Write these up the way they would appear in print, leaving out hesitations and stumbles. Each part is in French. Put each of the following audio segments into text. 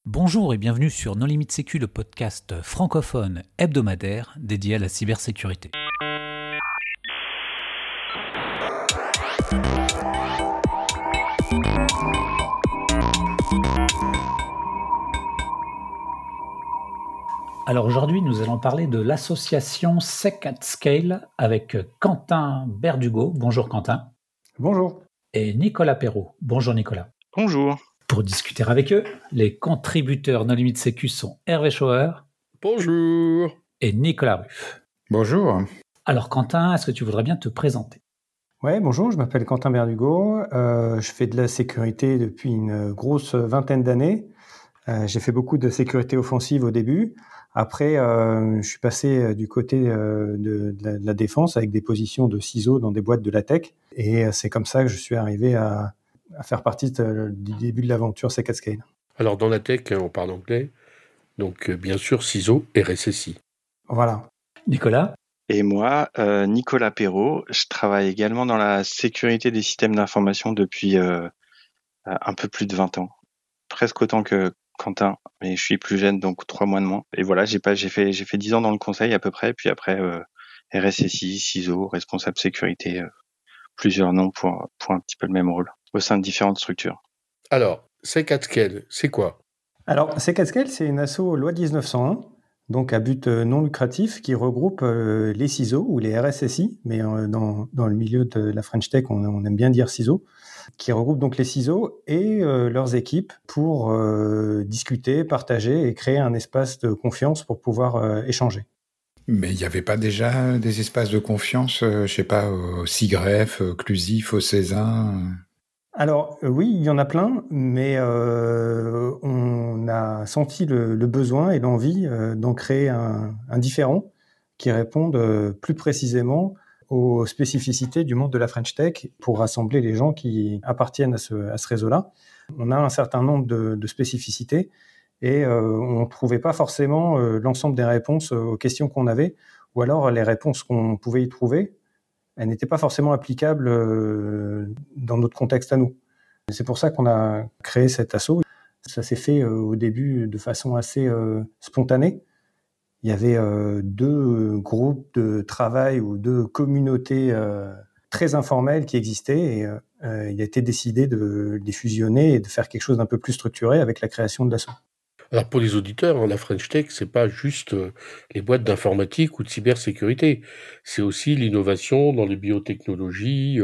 Bonjour et bienvenue sur Non Limite Sécu, le podcast francophone hebdomadaire dédié à la cybersécurité. Alors aujourd'hui, nous allons parler de l'association Sec@Scale avec Quentin Berdugo. Bonjour Quentin. Bonjour. Et Nicolas Perrault. Bonjour Nicolas. Bonjour. Pour discuter avec eux, les contributeurs Non Limite Sécu sont Hervé Schauer. Bonjour. Et Nicolas Ruff. Bonjour. Alors Quentin, est-ce que tu voudrais bien te présenter ? Ouais, bonjour, je m'appelle Quentin Berdugo. Je fais de la sécurité depuis une grosse vingtaine d'années. J'ai fait beaucoup de sécurité offensive au début. Après, je suis passé du côté de la défense avec des positions de ciseaux dans des boîtes de la tech. Et c'est comme ça que je suis arrivé à faire partie du début de l'aventure Sec@Scale. Alors dans la tech, on parle anglais. Donc bien sûr, ciseaux et RSSI. Voilà. Nicolas ? Et moi, Nicolas Perrault, je travaille également dans la sécurité des systèmes d'information depuis un peu plus de 20 ans. Presque autant que Quentin, mais je suis plus jeune, donc 3 mois de moins. Et voilà, j'ai fait 10 ans dans le conseil à peu près, puis après RSSI, CISO, responsable sécurité, plusieurs noms pour un petit peu le même rôle, au sein de différentes structures. Alors, Sec@Scale, c'est quoi ? Alors, Sec@Scale, c'est une asso loi 1901, donc à but non lucratif, qui regroupe les CISO ou les RSSI, mais dans le milieu de la French Tech, on aime bien dire CISO, qui regroupe donc les CISO et leurs équipes pour discuter, partager et créer un espace de confiance pour pouvoir échanger. Mais il n'y avait pas déjà des espaces de confiance, je sais pas, au SIGREF, Clusif, au Césin Alors oui, il y en a plein, mais on a senti le besoin et l'envie d'en créer un différent qui réponde plus précisément aux spécificités du monde de la French Tech pour rassembler les gens qui appartiennent à ce réseau-là. On a un certain nombre de spécificités et on ne trouvait pas forcément l'ensemble des réponses aux questions qu'on avait, ou alors les réponses qu'on pouvait y trouver, elles n'étaient pas forcément applicables dans notre contexte à nous. C'est pour ça qu'on a créé cet asso. Ça s'est fait au début de façon assez spontanée. Il y avait 2 groupes de travail ou 2 communautés très informelles qui existaient et il a été décidé de les fusionner et de faire quelque chose d'un peu plus structuré avec la création de l'asso. Alors pour les auditeurs, la French Tech, c'est pas juste les boîtes d'informatique ou de cybersécurité. C'est aussi l'innovation dans les biotechnologies,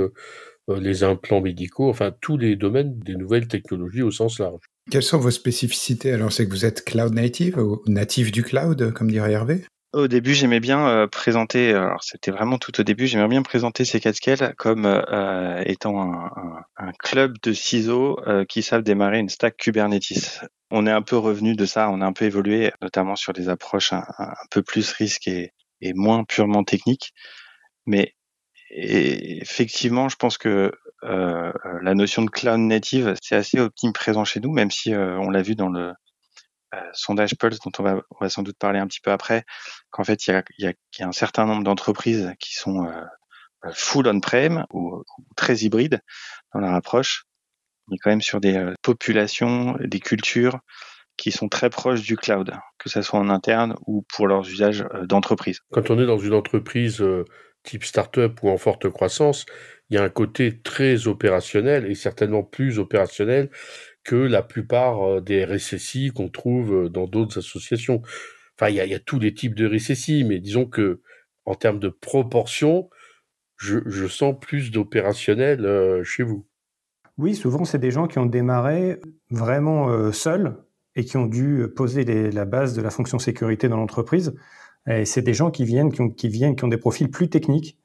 les implants médicaux, enfin tous les domaines des nouvelles technologies au sens large. Quelles sont vos spécificités ? Alors, c'est que vous êtes cloud native, ou natif du cloud, comme dirait Hervé ? Au début, j'aimais bien présenter, alors c'était vraiment tout au début, j'aimais bien présenter Sec@Scale comme étant un club de ciseaux qui savent démarrer une stack Kubernetes. On est un peu revenu de ça, on a un peu évolué, notamment sur des approches un peu plus risques et moins purement techniques. Mais effectivement, je pense que la notion de cloud native, c'est assez omniprésent chez nous, même si on l'a vu dans le sondage Pulse dont on va sans doute parler un petit peu après, qu'en fait il y a un certain nombre d'entreprises qui sont full on-prem ou très hybrides dans leur approche. On est quand même sur des populations, des cultures qui sont très proches du cloud, que ça soit en interne ou pour leurs usages d'entreprise. Quand on est dans une entreprise type start-up ou en forte croissance, il y a un côté très opérationnel et certainement plus opérationnel que la plupart des RSSI qu'on trouve dans d'autres associations. Enfin, il y a tous les types de RSSI, mais disons que en termes de proportion, je sens plus d'opérationnel chez vous. Oui, souvent, c'est des gens qui ont démarré vraiment seuls et qui ont dû poser la base de la fonction sécurité dans l'entreprise. Et c'est des gens qui ont des profils plus techniques,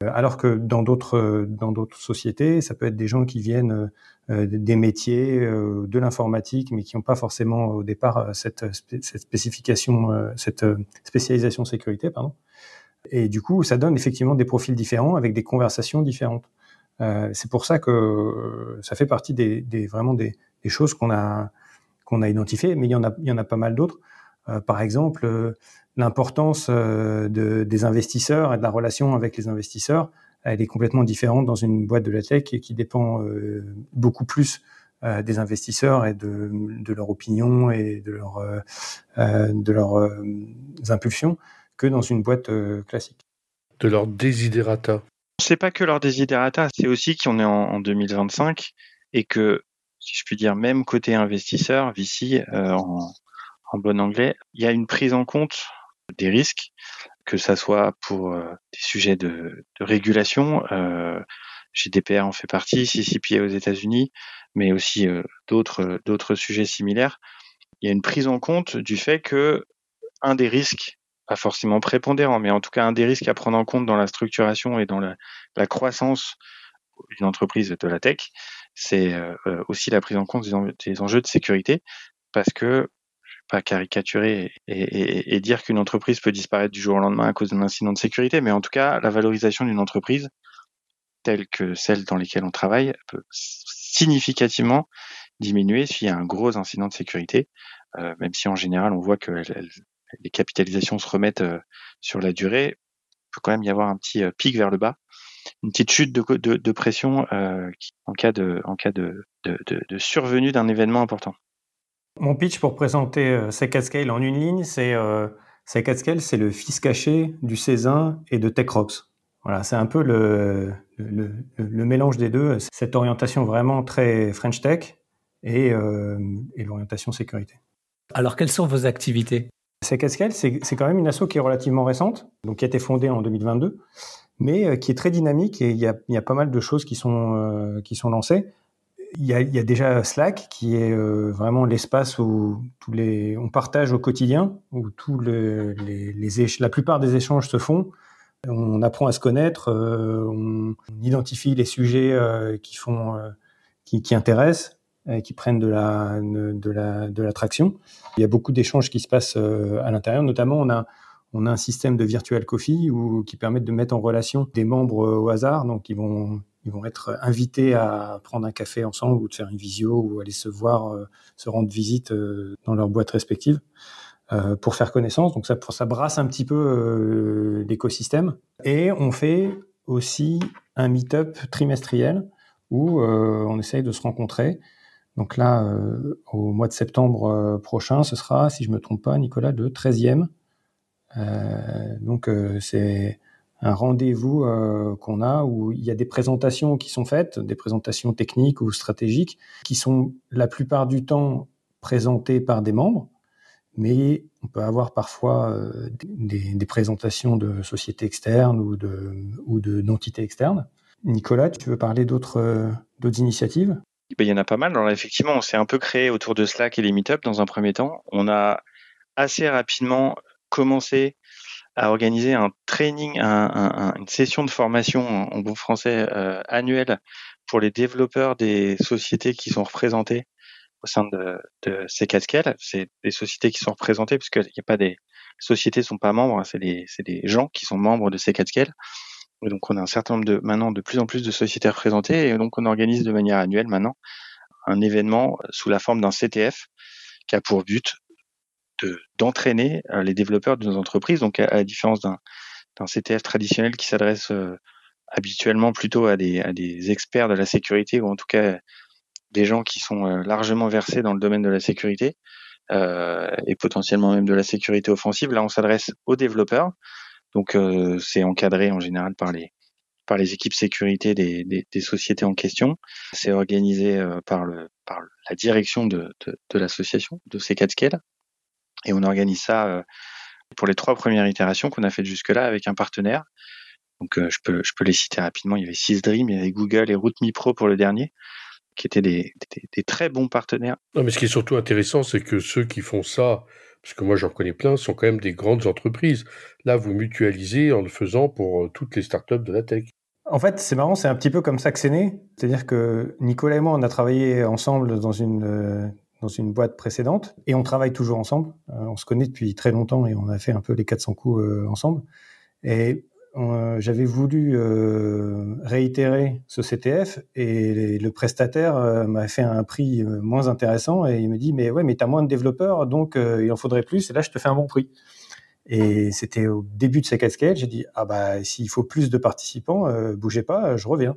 alors que dans d'autres sociétés, ça peut être des gens qui viennent des métiers, de l'informatique, mais qui n'ont pas forcément au départ cette spécialisation sécurité, pardon. Et du coup, ça donne effectivement des profils différents avec des conversations différentes. C'est pour ça que ça fait partie vraiment des choses qu'on a identifiées, mais il y en a pas mal d'autres. Par exemple, l'importance des investisseurs et de la relation avec les investisseurs, elle est complètement différente dans une boîte de la tech qui dépend beaucoup plus des investisseurs et de leur opinion et de leurs impulsions que dans une boîte classique. De leur desiderata. C'est pas que leur desiderata, c'est aussi qu'on est en 2025 et que, si je puis dire, même côté investisseur, VC, en bon anglais, il y a une prise en compte des risques, que ça soit pour des sujets de régulation, GDPR en fait partie, CCPA aux États-Unis, mais aussi d'autres sujets similaires. Il y a une prise en compte du fait que un des risques, pas forcément prépondérant, mais en tout cas un des risques à prendre en compte dans la structuration et dans la croissance d'une entreprise de la tech, c'est aussi la prise en compte des enjeux de sécurité, parce que pas caricaturer et dire qu'une entreprise peut disparaître du jour au lendemain à cause d'un incident de sécurité, mais en tout cas, la valorisation d'une entreprise, telle que celle dans lesquelles on travaille, peut significativement diminuer s'il y a un gros incident de sécurité, même si en général, on voit que les capitalisations se remettent sur la durée. Il peut quand même y avoir un petit pic vers le bas, une petite chute de pression en cas de survenue d'un événement important. Mon pitch pour présenter SecAtScale en une ligne, c'est SecAtScale, c'est le fils caché du Cézanne et de TechRops. Voilà, c'est un peu le mélange des deux, cette orientation vraiment très French Tech et l'orientation sécurité. Alors, quelles sont vos activités ? SecAtScale, c'est quand même une asso qui est relativement récente, donc qui a été fondée en 2022, mais qui est très dynamique et il y a pas mal de choses qui sont lancées. Il y a déjà Slack qui est vraiment l'espace où on partage au quotidien, où la plupart des échanges se font. On apprend à se connaître, on identifie les sujets qui intéressent, qui prennent de l'attraction. Il y a beaucoup d'échanges qui se passent à l'intérieur. Notamment, on a un système de virtual coffee qui permet de mettre en relation des membres au hasard. Donc, ils vont être invités à prendre un café ensemble ou de faire une visio ou aller se voir, se rendre visite dans leur boîte respective pour faire connaissance. Donc, ça brasse un petit peu l'écosystème. Et on fait aussi un meet-up trimestriel où on essaye de se rencontrer. Donc là, au mois de septembre prochain, ce sera, si je me trompe pas, Nicolas, le 13e. Donc, c'est un rendez-vous qu'on a où il y a des présentations qui sont faites, des présentations techniques ou stratégiques, qui sont la plupart du temps présentées par des membres, mais on peut avoir parfois des présentations de sociétés externes ou d'entités externes. Nicolas, tu veux parler d'autres initiatives ? Il y en a pas mal. Alors effectivement, on s'est un peu créé autour de Slack et les meet-up dans un premier temps. On a assez rapidement commencé à organiser un training, une session de formation en bon français annuelle pour les développeurs des sociétés qui sont représentées au sein de SecAtScale. C'est des sociétés qui sont représentées parce que il y a pas des sociétés sont pas membres, c'est des gens qui sont membres de SecAtScale. Et donc on a un certain nombre maintenant de plus en plus de sociétés représentées et donc on organise de manière annuelle maintenant un événement sous la forme d'un CTF qui a pour but d'entraîner les développeurs de nos entreprises. Donc à la différence d'un CTF traditionnel qui s'adresse habituellement plutôt à des experts de la sécurité ou en tout cas des gens qui sont largement versés dans le domaine de la sécurité et potentiellement même de la sécurité offensive. Là, on s'adresse aux développeurs. Donc, c'est encadré en général par les équipes sécurité des sociétés en question. C'est organisé par la direction de l'association, de SecAtScale. Et on organise ça pour les 3 premières itérations qu'on a faites jusque-là avec un partenaire. Donc, je peux les citer rapidement. Il y avait SysDream, il y avait Google et RouteMe Pro pour le dernier, qui étaient des très bons partenaires. Non, mais ce qui est surtout intéressant, c'est que ceux qui font ça, parce que moi j'en connais plein, sont quand même des grandes entreprises. Là, vous mutualisez en le faisant pour toutes les startups de la tech. En fait, c'est marrant, c'est un petit peu comme ça que c'est né. C'est-à-dire que Nicolas et moi, on a travaillé ensemble dans une boîte précédente et on travaille toujours ensemble. On se connaît depuis très longtemps et on a fait un peu les 400 coups ensemble. Et j'avais voulu réitérer ce CTF et le prestataire m'a fait un prix moins intéressant et il me dit mais t'as moins de développeurs donc il en faudrait plus et là je te fais un bon prix. Et c'était au début de SecAtScale, j'ai dit s'il faut plus de participants, bougez pas, je reviens.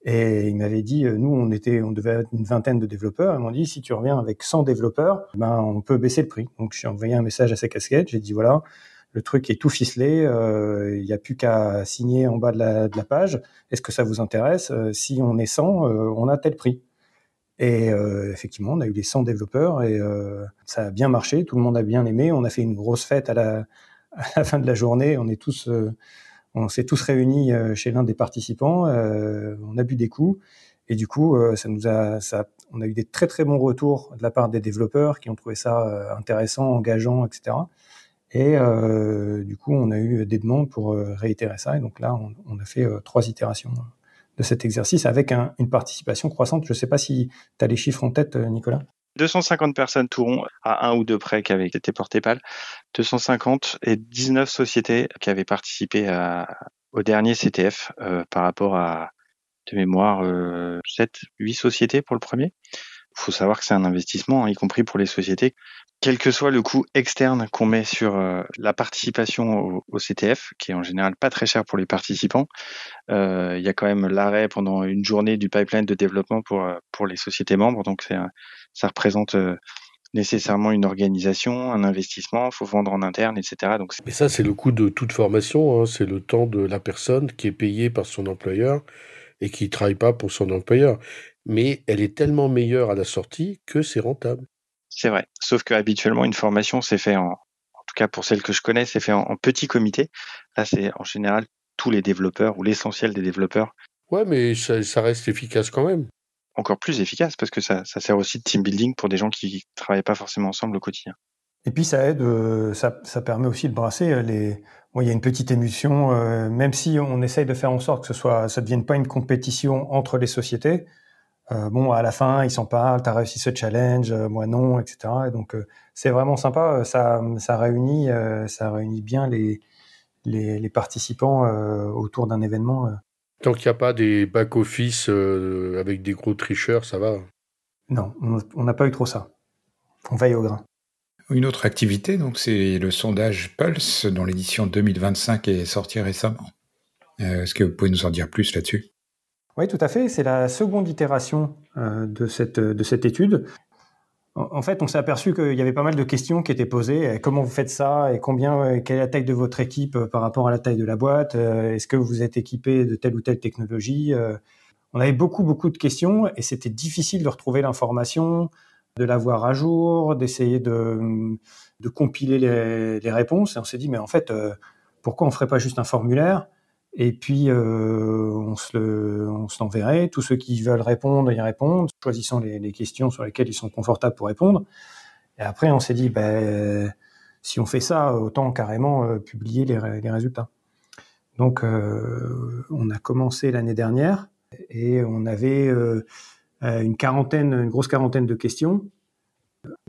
Et il m'avait dit, nous, on devait être une vingtaine de développeurs. Ils m'ont dit, si tu reviens avec 100 développeurs, on peut baisser le prix. Donc, j'ai envoyé un message à SecCascade. J'ai dit, voilà, le truc est tout ficelé. Il n'y a plus qu'à signer en bas de la page. Est-ce que ça vous intéresse? Si on est 100, on a tel prix. Et effectivement, on a eu les 100 développeurs et ça a bien marché. Tout le monde a bien aimé. On a fait une grosse fête à la fin de la journée. On s'est tous réunis chez l'un des participants. On a bu des coups et du coup, on a eu des très très bons retours de la part des développeurs qui ont trouvé ça intéressant, engageant, etc. Et du coup, on a eu des demandes pour réitérer ça. Et donc là, on a fait 3 itérations de cet exercice avec une participation croissante. Je ne sais pas si tu as les chiffres en tête, Nicolas. 250 personnes tout rond, à 1 ou 2 près qui avaient été portées pâles. 250 et 19 sociétés qui avaient participé au dernier CTF par rapport à, de mémoire, 7, 8 sociétés pour le premier. Il faut savoir que c'est un investissement, y compris pour les sociétés. Quel que soit le coût externe qu'on met sur la participation au CTF, qui est en général pas très cher pour les participants, il y a quand même l'arrêt pendant une journée du pipeline de développement pour les sociétés membres. Donc ça représente nécessairement une organisation, un investissement, faut vendre en interne, etc. Donc Mais ça, c'est le coût de toute formation, hein. C'est le temps de la personne qui est payée par son employeur et qui ne travaille pas pour son employeur. Mais elle est tellement meilleure à la sortie que c'est rentable. C'est vrai. Sauf que habituellement, une formation, c'est fait en tout cas pour celle que je connais, c'est fait en petit comité. Là, c'est en général tous les développeurs ou l'essentiel des développeurs. Ouais, mais ça reste efficace quand même. Encore plus efficace parce que ça sert aussi de team building pour des gens qui travaillent pas forcément ensemble au quotidien. Et puis ça aide, ça permet aussi de brasser il y a une petite émulsion, même si on essaye de faire en sorte que ça devienne pas une compétition entre les sociétés. À la fin, ils s'en parlent, t'as réussi ce challenge, moi non, etc. Et donc, c'est vraiment sympa. Ça réunit bien les participants autour d'un événement. Tant qu'il n'y a pas des back-office avec des gros tricheurs, ça va. Non, on n'a pas eu trop ça. On veille au grain. Une autre activité, donc, c'est le sondage Pulse, dont l'édition 2025 est sortie récemment. Est-ce que vous pouvez nous en dire plus là-dessus? Oui, tout à fait. C'est la seconde itération de cette étude. En fait, on s'est aperçu qu'il y avait pas mal de questions qui étaient posées. Comment vous faites ça? Et quelle est la taille de votre équipe par rapport à la taille de la boîte? Est-ce que vous êtes équipé de telle ou telle technologie? On avait beaucoup de questions et c'était difficile de retrouver l'information, de l'avoir à jour, d'essayer de compiler les réponses. Et on s'est dit, mais en fait, pourquoi on ferait pas juste un formulaire? Et puis, on se l'enverrait. Tous ceux qui veulent répondre, y répondent, choisissant les questions sur lesquelles ils sont confortables pour répondre. Et après, on s'est dit, si on fait ça, autant carrément publier les résultats. Donc, on a commencé l'année dernière et on avait une grosse quarantaine de questions.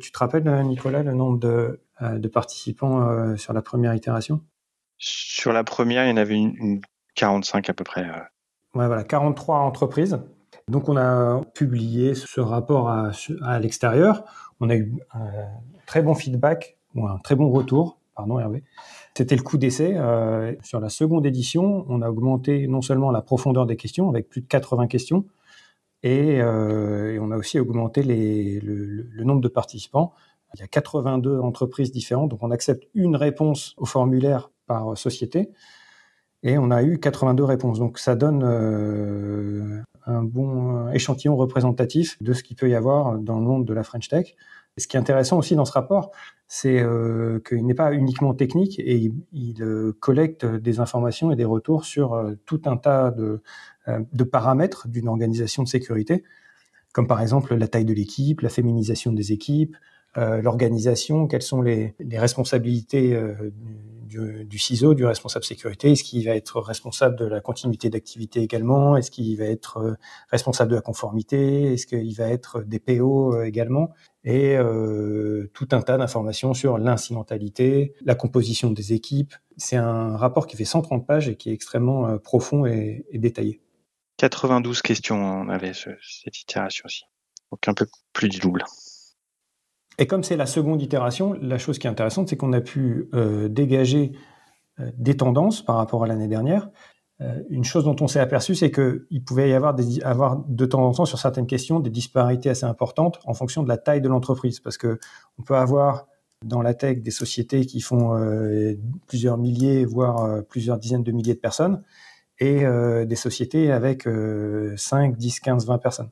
Tu te rappelles, Nicolas, le nombre de participants sur la première itération? Sur la première, il y en avait une 45 à peu près. Ouais, voilà, 43 entreprises. Donc, on a publié ce rapport à l'extérieur. On a eu un très bon feedback, ou un très bon retour, pardon Hervé. C'était le coup d'essai. Sur la seconde édition, on a augmenté non seulement la profondeur des questions, avec plus de 80 questions, et on a aussi augmenté le nombre de participants. Il y a 82 entreprises différentes, donc on accepte une réponse au formulaire par société, et on a eu 82 réponses. Donc ça donne un bon échantillon représentatif de ce qu'il peut y avoir dans le monde de la French Tech. Et ce qui est intéressant aussi dans ce rapport, c'est qu'il n'est pas uniquement technique et il collecte des informations et des retours sur tout un tas de paramètres d'une organisation de sécurité, comme par exemple la taille de l'équipe, la féminisation des équipes, l'organisation, quelles sont les responsabilités du CISO, du responsable sécurité. Est-ce qu'il va être responsable de la continuité d'activité également? Est-ce qu'il va être responsable de la conformité? Est-ce qu'il va être des PO également? Et tout un tas d'informations sur l'incidentalité, la composition des équipes. C'est un rapport qui fait 130 pages et qui est extrêmement profond et détaillé. 92 questions, on avait cette itération-ci. Donc un peu plus du double. Et comme c'est la seconde itération, la chose qui est intéressante, c'est qu'on a pu dégager des tendances par rapport à l'année dernière. Une chose dont on s'est aperçu, c'est qu'il pouvait y avoir de temps en temps sur certaines questions des disparités assez importantes en fonction de la taille de l'entreprise, parce que on peut avoir dans la tech des sociétés qui font plusieurs milliers, voire plusieurs dizaines de milliers de personnes, et des sociétés avec 5, 10, 15, 20 personnes.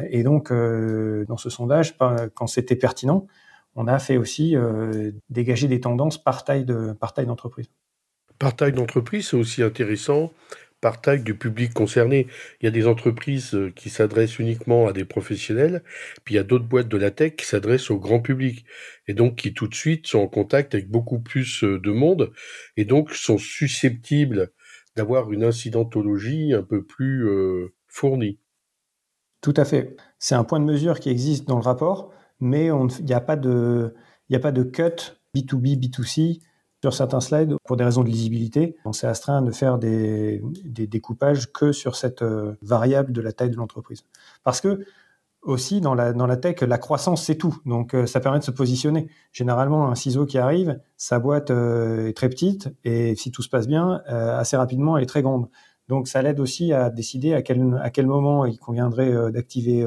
Et donc, dans ce sondage, quand c'était pertinent, on a fait aussi dégager des tendances par taille d'entreprise. Par taille d'entreprise, c'est aussi intéressant, par taille du public concerné. Il y a des entreprises qui s'adressent uniquement à des professionnels, puis il y a d'autres boîtes de la tech qui s'adressent au grand public, et donc qui tout de suite sont en contact avec beaucoup plus de monde, et donc sont susceptibles d'avoir une incidentologie un peu plus fournie. Tout à fait. C'est un point de mesure qui existe dans le rapport, mais il n'y a pas de cut B2B, B2C sur certains slides pour des raisons de lisibilité. On s'est astreint de faire des découpages que sur cette variable de la taille de l'entreprise. Parce que aussi dans la tech, la croissance c'est tout. Donc ça permet de se positionner. Généralement, un ciseau qui arrive, sa boîte est très petite et si tout se passe bien, assez rapidement elle est très grande. Donc ça l'aide aussi à décider à quel moment il conviendrait d'activer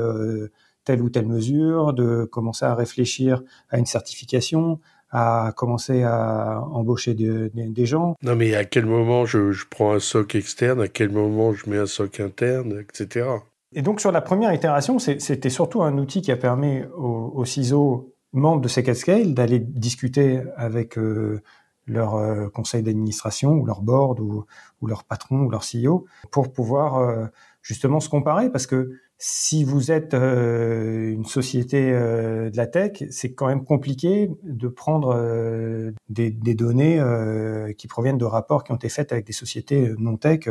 telle ou telle mesure, de commencer à réfléchir à une certification, à commencer à embaucher des gens. Non, mais à quel moment je prends un SOC externe, à quel moment je mets un SOC interne, etc. Et donc sur la première itération, c'était surtout un outil qui a permis aux CISO membres de CKAT-Scale d'aller discuter avec leur conseil d'administration ou leur board ou leur patron ou leur CEO pour pouvoir justement se comparer, parce que si vous êtes une société de la tech, c'est quand même compliqué de prendre des données qui proviennent de rapports qui ont été faits avec des sociétés non tech,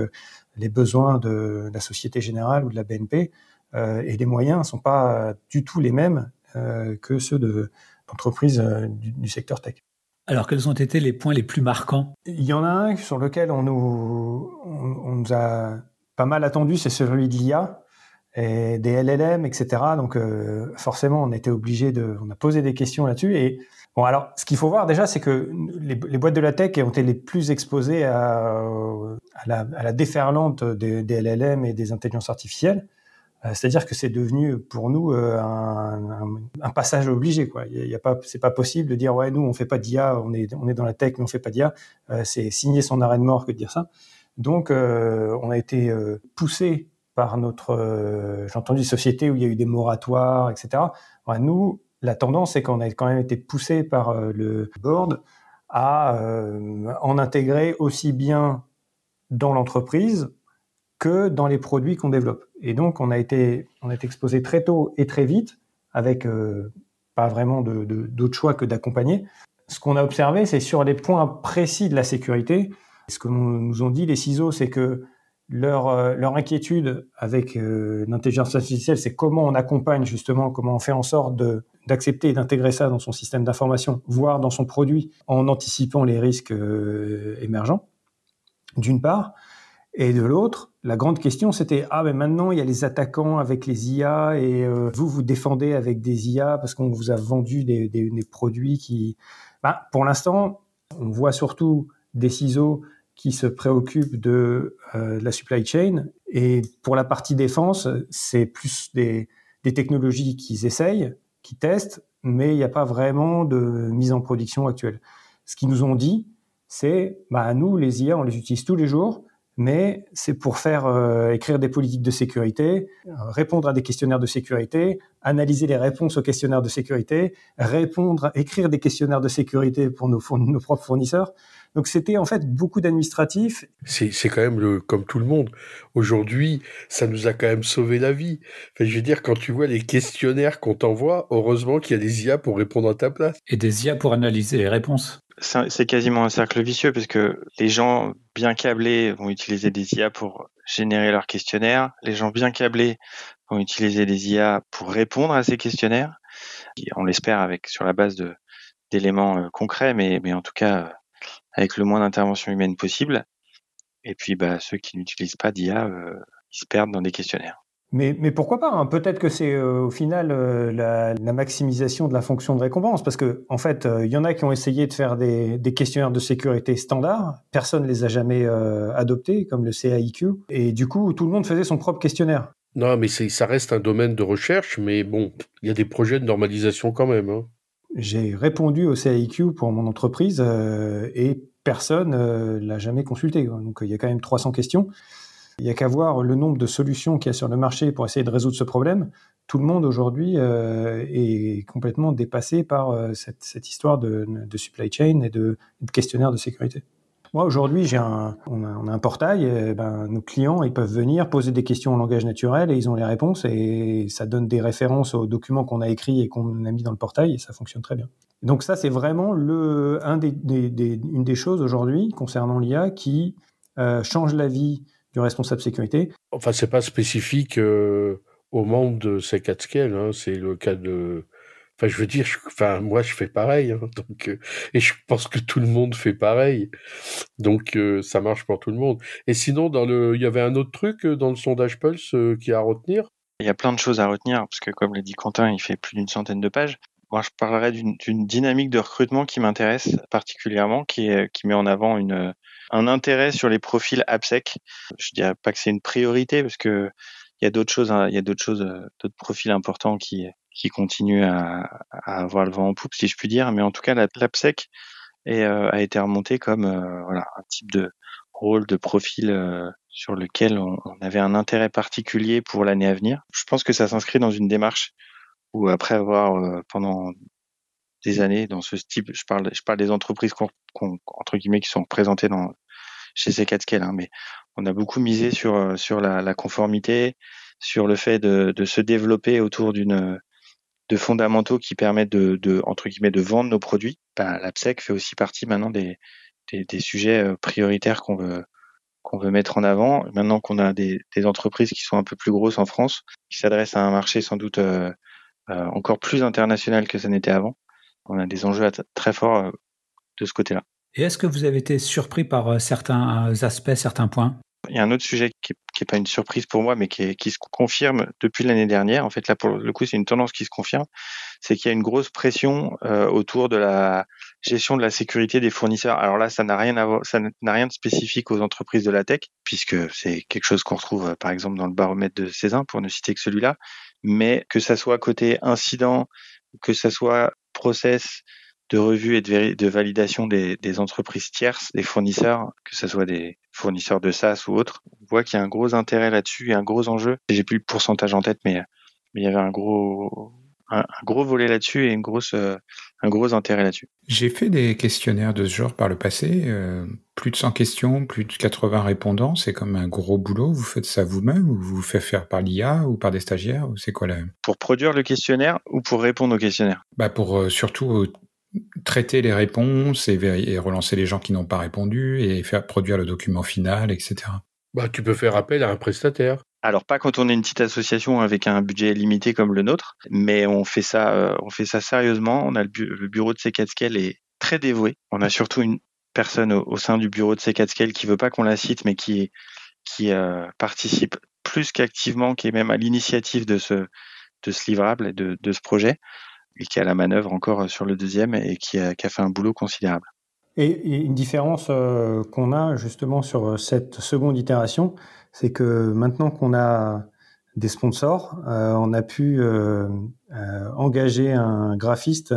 les besoins de la Société Générale ou de la BNP, et les moyens ne sont pas du tout les mêmes que ceux d'entreprises du secteur tech. Alors, quels ont été les points les plus marquants ? Il y en a un sur lequel on nous a pas mal attendu, c'est celui de l'IA et des LLM, etc. Donc forcément, on était obligé on a posé des questions là-dessus. Et bon, alors, ce qu'il faut voir déjà, c'est que les boîtes de la tech ont été les plus exposées à la déferlante des LLM et des intelligences artificielles. C'est-à-dire que c'est devenu pour nous un passage obligé, quoi. C'est pas possible de dire ouais, nous on fait pas d'IA, on est dans la tech mais on fait pas d'IA. C'est signer son arrêt de mort que de dire ça. Donc on a été poussé par j'ai entendu des sociétés où il y a eu des moratoires, etc. Ouais, nous, la tendance, c'est qu'on a quand même été poussé par le board à en intégrer aussi bien dans l'entreprise que dans les produits qu'on développe. Et donc, on a été exposé très tôt et très vite, avec pas vraiment d'autre choix que d'accompagner. Ce qu'on a observé, c'est sur les points précis de la sécurité. Ce que nous ont dit les CISO, c'est que leur inquiétude avec l'intelligence artificielle, c'est comment on accompagne justement, comment on fait en sorte d'accepter et d'intégrer ça dans son système d'information, voire dans son produit, en anticipant les risques émergents, d'une part. Et de l'autre, la grande question, c'était mais maintenant il y a les attaquants avec les IA et vous défendez avec des IA parce qu'on vous a vendu des produits qui... pour l'instant, on voit surtout des CISO qui se préoccupent de la supply chain, et pour la partie défense, c'est plus des technologies qu'ils essayent, qu'ils testent, mais il n'y a pas vraiment de mise en production actuelle. Ce qu'ils nous ont dit, c'est nous, les IA, on les utilise tous les jours, mais c'est pour faire écrire des politiques de sécurité, répondre à des questionnaires de sécurité, analyser les réponses aux questionnaires de sécurité, écrire des questionnaires de sécurité pour nos propres fournisseurs. Donc c'était en fait beaucoup d'administratifs. C'est quand même comme tout le monde. Aujourd'hui, ça nous a quand même sauvé la vie. Enfin, je veux dire, quand tu vois les questionnaires qu'on t'envoie, heureusement qu'il y a des IA pour répondre à ta place. Et des IA pour analyser les réponses. C'est quasiment un cercle vicieux, parce que les gens bien câblés vont utiliser des IA pour générer leurs questionnaires. Les gens bien câblés vont utiliser des IA pour répondre à ces questionnaires. On l'espère sur la base d'éléments concrets, mais en tout cas avec le moins d'intervention humaine possible. Et puis ceux qui n'utilisent pas d'IA, ils se perdent dans des questionnaires. Mais pourquoi pas, hein. Peut-être que c'est au final la maximisation de la fonction de récompense, parce que en fait, il y en a qui ont essayé de faire des questionnaires de sécurité standards, personne les a jamais adoptés, comme le CAIQ, et du coup, tout le monde faisait son propre questionnaire. Non, mais ça reste un domaine de recherche, mais bon, il y a des projets de normalisation quand même, hein. J'ai répondu au CAIQ pour mon entreprise et personne l'a jamais consulté. Donc il y a quand même 300 questions. Il n'y a qu'à voir le nombre de solutions qu'il y a sur le marché pour essayer de résoudre ce problème. Tout le monde aujourd'hui est complètement dépassé par cette histoire de supply chain et de questionnaire de sécurité. Moi, aujourd'hui, on a un portail. Nos clients, ils peuvent venir poser des questions en langage naturel et ils ont les réponses et ça donne des références aux documents qu'on a écrits et qu'on a mis dans le portail et ça fonctionne très bien. Donc ça, c'est vraiment une des choses aujourd'hui concernant l'IA qui change la vie du responsable sécurité. Enfin, c'est pas spécifique au monde de C4Scale, hein, c'est le cas de... Enfin, je veux dire, moi, je fais pareil, hein, donc, et je pense que tout le monde fait pareil, donc ça marche pour tout le monde. Et sinon, il y avait un autre truc dans le sondage Pulse qui est à retenir. Il y a plein de choses à retenir, parce que comme l'a dit Quentin, il fait plus d'100 de pages. Moi, je parlerai d'une dynamique de recrutement qui m'intéresse particulièrement, qui met en avant un intérêt sur les profils AppSec. Je dirais pas que c'est une priorité, parce que il y a d'autres choses, d'autres profils importants qui continuent à avoir le vent en poupe, si je puis dire. Mais en tout cas, l'AppSec a été remonté comme un type de rôle, de profil sur lequel on avait un intérêt particulier pour l'année à venir. Je pense que ça s'inscrit dans une démarche où après avoir pendant des années dans ce type, je parle des entreprises entre guillemets qui sont représentées chez C4Scale, hein, mais on a beaucoup misé sur la conformité, sur le fait de se développer autour de fondamentaux qui permettent entre guillemets de vendre nos produits. L'AppSec fait aussi partie maintenant des sujets prioritaires qu'on veut mettre en avant. Maintenant qu'on a des entreprises qui sont un peu plus grosses en France, qui s'adressent à un marché sans doute encore plus international que ça n'était avant. On a des enjeux très forts de ce côté-là. Et est-ce que vous avez été surpris par certains aspects, certains points ? Il y a un autre sujet qui est pas une surprise pour moi, mais qui se confirme depuis l'année dernière. En fait, là, pour le coup, c'est une tendance qui se confirme. C'est qu'il y a une grosse pression autour de la gestion de la sécurité des fournisseurs. Alors là, ça n'a rien de spécifique aux entreprises de la tech, puisque c'est quelque chose qu'on retrouve, par exemple, dans le baromètre de Cézanne, pour ne citer que celui-là. Mais que ça soit côté incident, que ça soit process de revue et de validation des entreprises tierces, des fournisseurs, que ce soit des fournisseurs de SaaS ou autres, on voit qu'il y a un gros intérêt là-dessus et un gros enjeu. J'ai plus le pourcentage en tête, mais il y avait un gros volet là-dessus et un gros intérêt là-dessus. J'ai fait des questionnaires de ce genre par le passé, plus de 100 questions, plus de 80 répondants, c'est comme un gros boulot. Vous faites ça vous-même ou vous faites faire par l'IA ou par des stagiaires ou c'est quoi là? Pour produire le questionnaire ou pour répondre au questionnaire? Pour surtout traiter les réponses et relancer les gens qui n'ont pas répondu et faire produire le document final, etc. Tu peux faire appel à un prestataire. Alors pas quand on est une petite association avec un budget limité comme le nôtre, mais on fait ça sérieusement. On a le bureau de C4Scale est très dévoué. On a surtout une personne au sein du bureau de C4Scale qui veut pas qu'on la cite, mais qui participe plus qu'activement, qui est même à l'initiative de ce livrable et de ce projet, et qui a la manœuvre encore sur le deuxième et qui a fait un boulot considérable. Et une différence qu'on a justement sur cette seconde itération, c'est que maintenant qu'on a des sponsors, on a pu engager un graphiste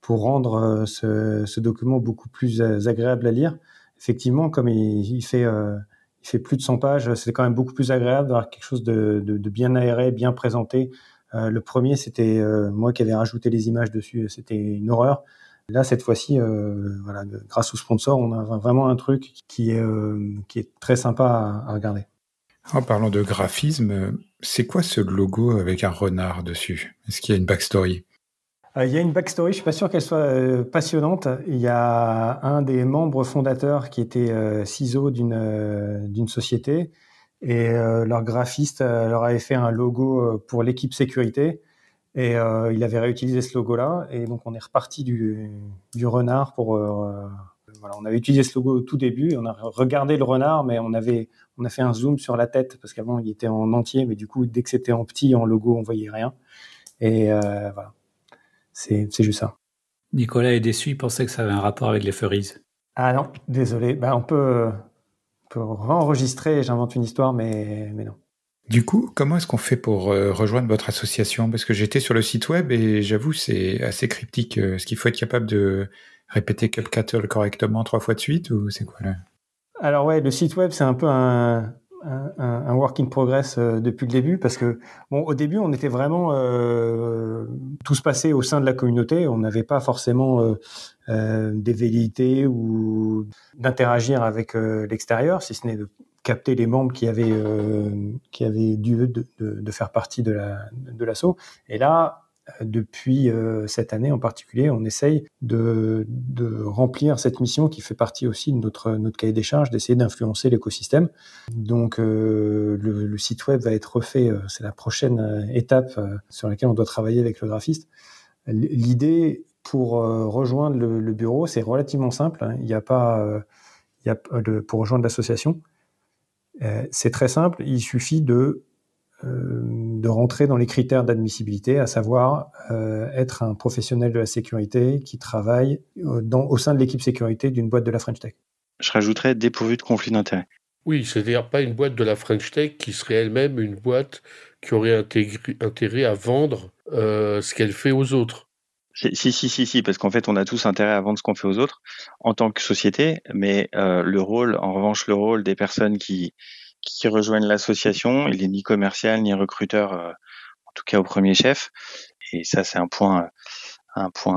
pour rendre ce document beaucoup plus agréable à lire. Effectivement, comme il fait plus de 100 pages, c'est quand même beaucoup plus agréable d'avoir quelque chose de bien aéré, bien présenté. Le premier, c'était moi qui avais rajouté les images dessus, c'était une horreur. Là, cette fois-ci, grâce au sponsor, on a vraiment un truc qui est très sympa à regarder. En parlant de graphisme, c'est quoi ce logo avec un renard dessus? Est-ce qu'il y a une backstory? Il y a une backstory, je suis pas sûr qu'elle soit passionnante. Il y a un des membres fondateurs qui était CISO d'une société et leur graphiste leur avait fait un logo pour l'équipe sécurité. Et il avait réutilisé ce logo-là, et donc on est reparti du renard pour voilà, on avait utilisé ce logo au tout début, on a regardé le renard, mais on a fait un zoom sur la tête parce qu'avant il était en entier, mais du coup dès que c'était en petit, en logo, on voyait rien. Et voilà, c'est juste ça. Nicolas est déçu, il pensait que ça avait un rapport avec les furries. Ah non, désolé. On peut réenregistrer, j'invente une histoire, mais non. Du coup, comment est-ce qu'on fait pour rejoindre votre association? Parce que j'étais sur le site web et j'avoue, c'est assez cryptique. Est-ce qu'il faut être capable de répéter Cupcattle correctement 3 fois de suite ou c'est quoi là? Alors ouais, le site web, c'est un peu un work in progress depuis le début parce que au début, on était vraiment tous passés au sein de la communauté. On n'avait pas forcément des velléités ou d'interagir avec l'extérieur, si ce n'est de capter les membres qui avaient dû de faire partie de l'asso. Et là, depuis cette année en particulier, on essaye de remplir cette mission qui fait partie aussi de notre cahier des charges, d'essayer d'influencer l'écosystème. Donc le site web va être refait, c'est la prochaine étape sur laquelle on doit travailler avec le graphiste. L'idée pour rejoindre le bureau, c'est relativement simple, hein. Il y a pas pour rejoindre l'association, c'est très simple, il suffit de rentrer dans les critères d'admissibilité, à savoir être un professionnel de la sécurité qui travaille au sein de l'équipe sécurité d'une boîte de la French Tech. Je rajouterais dépourvu de conflit d'intérêt. Oui, c'est-à-dire pas une boîte de la French Tech qui serait elle-même une boîte qui aurait intérêt à vendre ce qu'elle fait aux autres. Si, parce qu'en fait, on a tous intérêt à vendre ce qu'on fait aux autres en tant que société, mais le rôle des personnes qui rejoignent l'association, il est ni commercial ni recruteur, en tout cas au premier chef. Et ça, c'est un point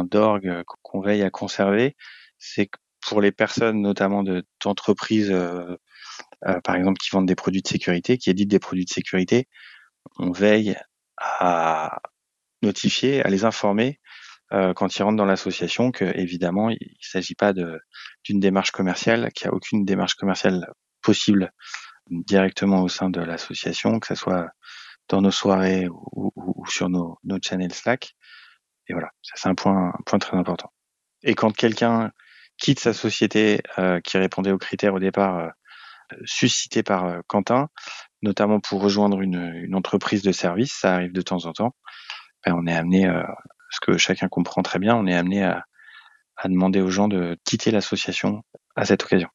d'orgue qu'on veille à conserver. C'est que pour les personnes, notamment d'entreprises, par exemple, qui vendent des produits de sécurité, qui éditent des produits de sécurité, on veille à notifier, à les informer quand ils rentrent dans l'association que évidemment il s'agit pas d'une démarche commerciale, qu'il n'y a aucune démarche commerciale possible directement au sein de l'association, que ce soit dans nos soirées ou sur nos channels Slack. Et voilà, ça c'est un point très important. Et quand quelqu'un quitte sa société qui répondait aux critères au départ suscités par Quentin, notamment pour rejoindre une entreprise de service, ça arrive de temps en temps, on est amené ce que chacun comprend très bien, on est amené à demander aux gens de quitter l'association à cette occasion.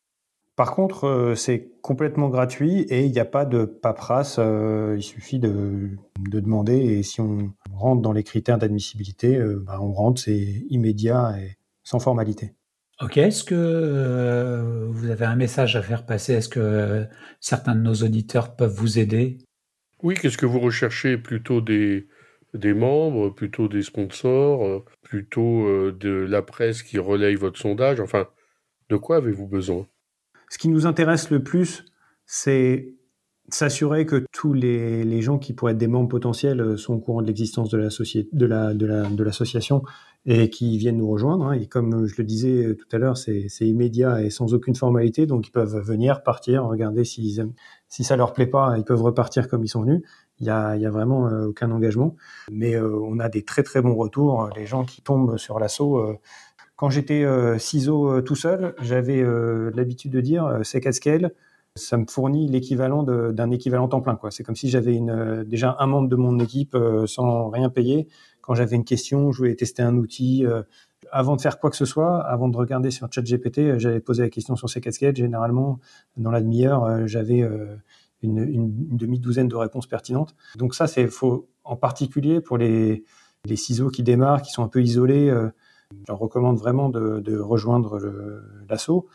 Par contre, c'est complètement gratuit et il n'y a pas de paperasse, il suffit de demander et si on rentre dans les critères d'admissibilité, on rentre, c'est immédiat et sans formalité. Ok, est-ce que vous avez un message à faire passer? Est-ce que certains de nos auditeurs peuvent vous aider? Oui, qu'est-ce que vous recherchez? Plutôt des membres, plutôt des sponsors, plutôt de la presse qui relaye votre sondage? Enfin, de quoi avez-vous besoin? Ce qui nous intéresse le plus, c'est s'assurer que tous les gens qui pourraient être des membres potentiels sont au courant de l'existence de l'association et qui viennent nous rejoindre, hein. Et comme je le disais tout à l'heure, c'est immédiat et sans aucune formalité, donc ils peuvent venir, partir, regarder si ça leur plaît pas, ils peuvent repartir comme ils sont venus. Il y a vraiment aucun engagement, mais on a des très très bons retours. Les gens qui tombent sur l'asso. Quand j'étais CISO tout seul, j'avais l'habitude de dire SecAtScale, ça me fournit l'équivalent d'un équivalent temps plein, quoi. C'est comme si j'avais déjà un membre de mon équipe sans rien payer. Quand j'avais une question, je voulais tester un outil. Avant de faire quoi que ce soit, avant de regarder sur ChatGPT, j'avais posé la question sur SecAtScale. Généralement, dans la demi-heure, j'avais une demi-douzaine de réponses pertinentes. Donc ça, c'est faux. En particulier pour les CISO qui démarrent, qui sont un peu isolés, je leur recommande vraiment de rejoindre l'asso.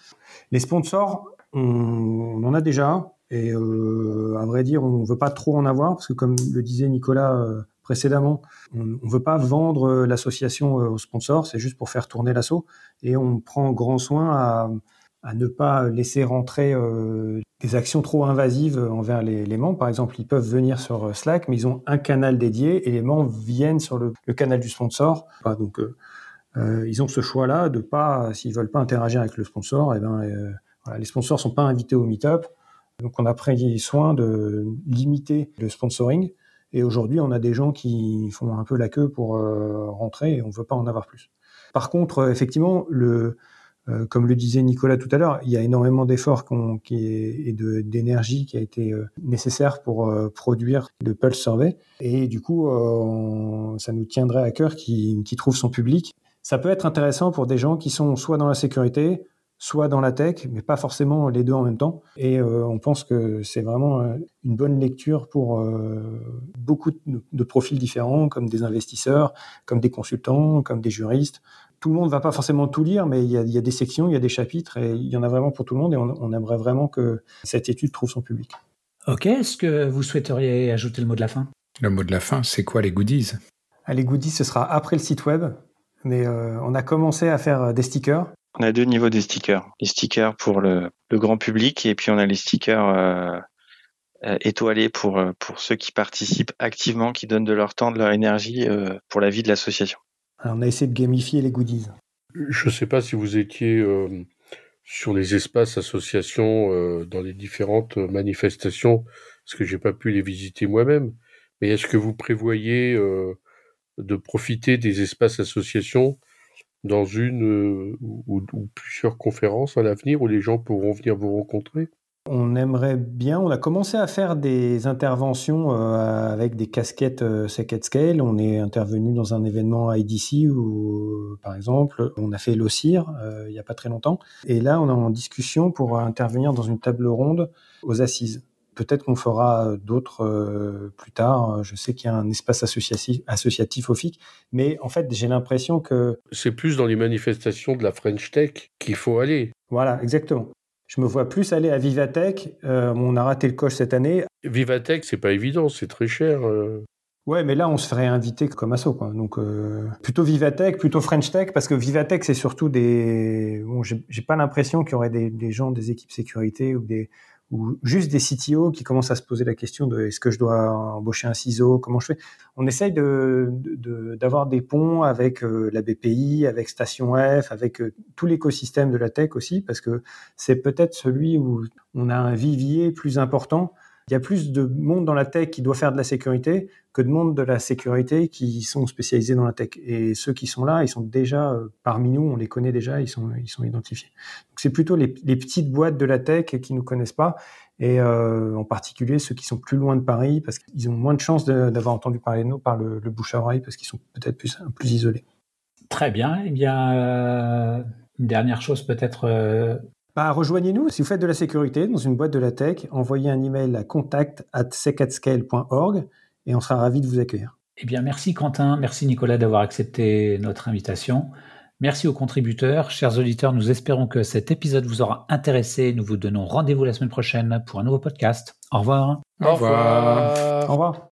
Les sponsors, on en a déjà, et à vrai dire, on ne veut pas trop en avoir, parce que comme le disait Nicolas précédemment, on ne veut pas vendre l'association aux sponsors, c'est juste pour faire tourner l'asso, et on prend grand soin à ne pas laisser rentrer des actions trop invasives envers les membres. Par exemple, ils peuvent venir sur Slack, mais ils ont un canal dédié, et les membres viennent sur le canal du sponsor. Donc, ils ont ce choix-là de pas, s'ils veulent pas interagir avec le sponsor, les sponsors sont pas invités au meet-up. Donc on a pris soin de limiter le sponsoring. Et aujourd'hui, on a des gens qui font un peu la queue pour rentrer et on veut pas en avoir plus. Par contre, effectivement, Comme le disait Nicolas tout à l'heure, il y a énormément d'efforts et d'énergie qui a été nécessaire pour produire le Pulse Survey. Et du coup, ça nous tiendrait à cœur qu'il trouve son public. Ça peut être intéressant pour des gens qui sont soit dans la sécurité, soit dans la tech, mais pas forcément les deux en même temps. Et on pense que c'est vraiment une bonne lecture pour beaucoup de profils différents, comme des investisseurs, comme des consultants, comme des juristes. Tout le monde ne va pas forcément tout lire, mais il y a des sections, il y a des chapitres, et il y en a vraiment pour tout le monde, et on aimerait vraiment que cette étude trouve son public. Ok, est-ce que vous souhaiteriez ajouter le mot de la fin ? Le mot de la fin, c'est quoi les goodies ? Les goodies, ce sera après le site web, mais on a commencé à faire des stickers. On a 2 niveaux de stickers. Les stickers pour le grand public, et puis on a les stickers étoilés pour ceux qui participent activement, qui donnent de leur temps, de leur énergie pour la vie de l'association. Alors, on a essayé de gamifier les goodies. Je ne sais pas si vous étiez sur les espaces associations dans les différentes manifestations, parce que j'ai pas pu les visiter moi-même, mais est-ce que vous prévoyez de profiter des espaces associations dans une ou plusieurs conférences à l'avenir où les gens pourront venir vous rencontrer ? On aimerait bien, on a commencé à faire des interventions avec des casquettes Sec at Scale. On est intervenu dans un événement IDC où, par exemple, on a fait l'OCIR il n'y a pas très longtemps. Et là, on est en discussion pour intervenir dans une table ronde aux assises. Peut-être qu'on fera d'autres plus tard. Je sais qu'il y a un espace associatif au FIC, mais en fait, j'ai l'impression que... C'est plus dans les manifestations de la French Tech qu'il faut aller. Voilà, exactement. Je me vois plus aller à Vivatech. On a raté le coche cette année. Vivatech, c'est pas évident, c'est très cher. Ouais, mais là, on se ferait inviter comme asso, quoi. Donc, plutôt Vivatech, plutôt French Tech, parce que Vivatech, c'est surtout des... Bon, j'ai pas l'impression qu'il y aurait des gens des équipes sécurité ou juste des CTO qui commencent à se poser la question de est-ce que je dois embaucher un CISO, comment je fais. On essaye d'avoir des ponts avec la BPI, avec Station F, avec tout l'écosystème de la tech aussi, parce que c'est peut-être celui où on a un vivier plus important. Il y a plus de monde dans la tech qui doit faire de la sécurité que de monde de la sécurité qui sont spécialisés dans la tech. Et ceux qui sont là, ils sont déjà parmi nous, on les connaît déjà, ils sont identifiés. Donc c'est plutôt les petites boîtes de la tech qui nous connaissent pas, et en particulier ceux qui sont plus loin de Paris, parce qu'ils ont moins de chances d'avoir entendu parler de nous par le bouche à oreille, parce qu'ils sont peut-être plus isolés. Très bien. Eh bien, une dernière chose peut-être... Rejoignez-nous si vous faites de la sécurité dans une boîte de la tech. Envoyez un email à contact@secatscale.org et on sera ravis de vous accueillir. Eh bien, merci Quentin, merci Nicolas d'avoir accepté notre invitation. Merci aux contributeurs. Chers auditeurs, nous espérons que cet épisode vous aura intéressé. Nous vous donnons rendez-vous la semaine prochaine pour un nouveau podcast. Au revoir. Au revoir. Au revoir.